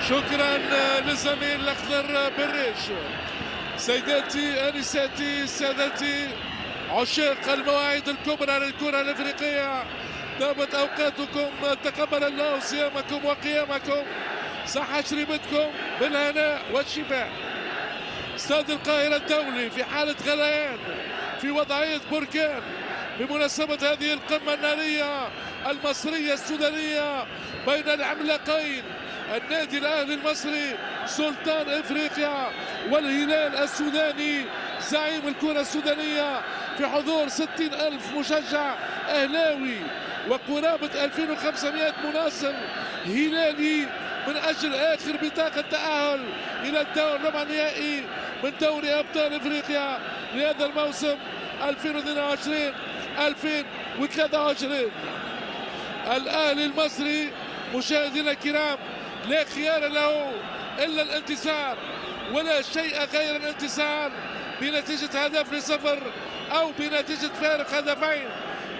شكرا للزميل الاخضر بالريش. سيداتي انساتي سادتي عشاق المواعيد الكبرى للكره الافريقيه، دامت اوقاتكم، تقبل الله صيامكم وقيامكم، صح شربتكم بالهناء والشفاء. استاد القاهره الدولي في حاله غليان، في وضعيه بركان بمناسبه هذه القمه الناريه المصريه السودانيه بين العملاقين النادي الاهلي المصري سلطان افريقيا والهلال السوداني زعيم الكره السودانيه، في حضور 60,000 مشجع اهلاوي وقرابه 2500 مناصر هلالي من اجل اخر بطاقه تاهل الى الدور ربع النهائي من دوري ابطال افريقيا لهذا الموسم 2022 2023. الاهلي المصري مشاهدينا الكرام لا خيار له الا الانتصار، ولا شيء غير الانتصار بنتيجه هدف لصفر او بنتيجه فارق هدفين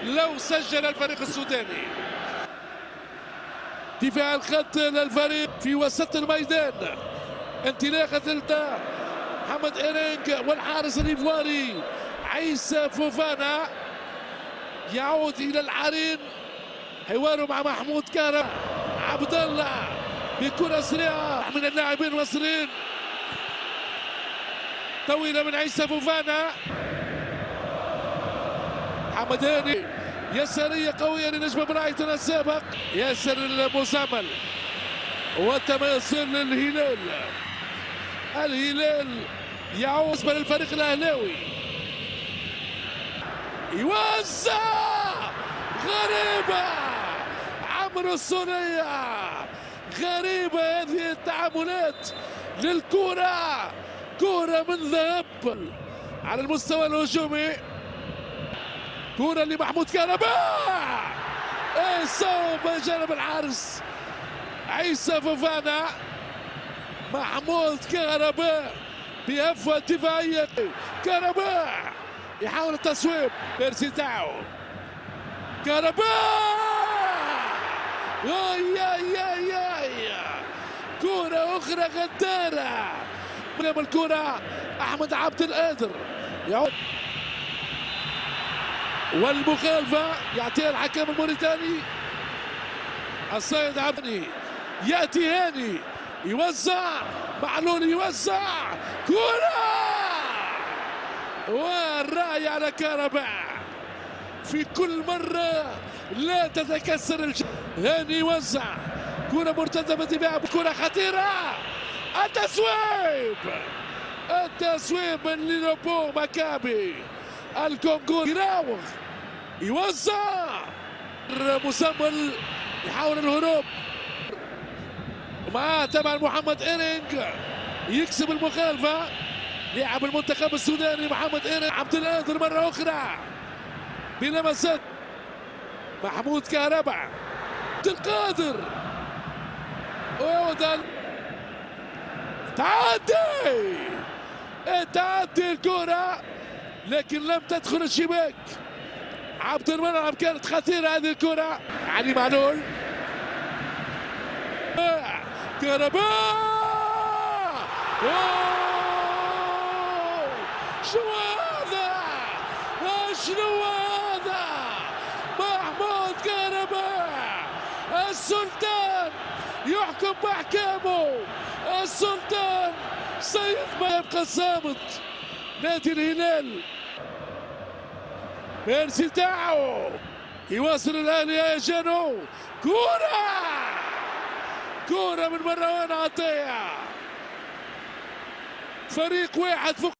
لو سجل الفريق السوداني. دفاع الخط للفريق في وسط الميدان، انطلاقه محمد إيرينغ والحارس الايفواري عيسى فوفانا يعود الى العرين، حواره مع محمود كهرباء. عبد الله بكرة سريعة من اللاعبين المصريين، طويلة من عيسى فوفانا. محمد هاني يسارية قوية لنجم برايتون السابق ياسر المزامل، وتماثل للهلال. الهلال يعود للفريق الاهلاوي، يوزع غريبة عمرو السولية. غريبة هذه التعاملات للكرة، كرة من ذهب على المستوى الهجومي. كرة لمحمود كهرباء، إصابة جانب الحارس عيسى فوفانا. محمود كهرباء بهفوة دفاعية، كهرباء يحاول التصويب، بيرسي تاعو كهرباء. يا كرة أخرى غدارة من الكرة. أحمد عبد القادر يعود، والمخالفة يعطيها الحكم الموريتاني. السيد عبدي يأتي هاني يوزع، معلول يوزع، كرة والرأي على كهرباء. في كل مرة لا تتكسر هاني يوزع، كرة مرتدة بدفاع، كرة خطيرة، التسويب من لينوبو مكابي الكونغو. يراوغ يوزع، مسمل يحاول الهروب معاه طبعا محمد إيرينغ يكسب المخالفة. لاعب المنتخب السوداني محمد إيرينغ. عبد القادر مرة أخرى بلمسات محمود كهرباء. عبد القادر تعدي الكرة لكن لم تدخل الشباك. عبد المنعم كانت خطيرة هذه الكرة. علي معلول، كهرباء، شنو هذا؟ شنو هذا؟ محمود كهرباء السلطان يحكم بأحكامه. السلطان سيد ما يبقى صامت. نادي الهلال بيرسي تاعو يواصل الاهلي هيجانه. كرة من مروان عطية. فريق واحد فوق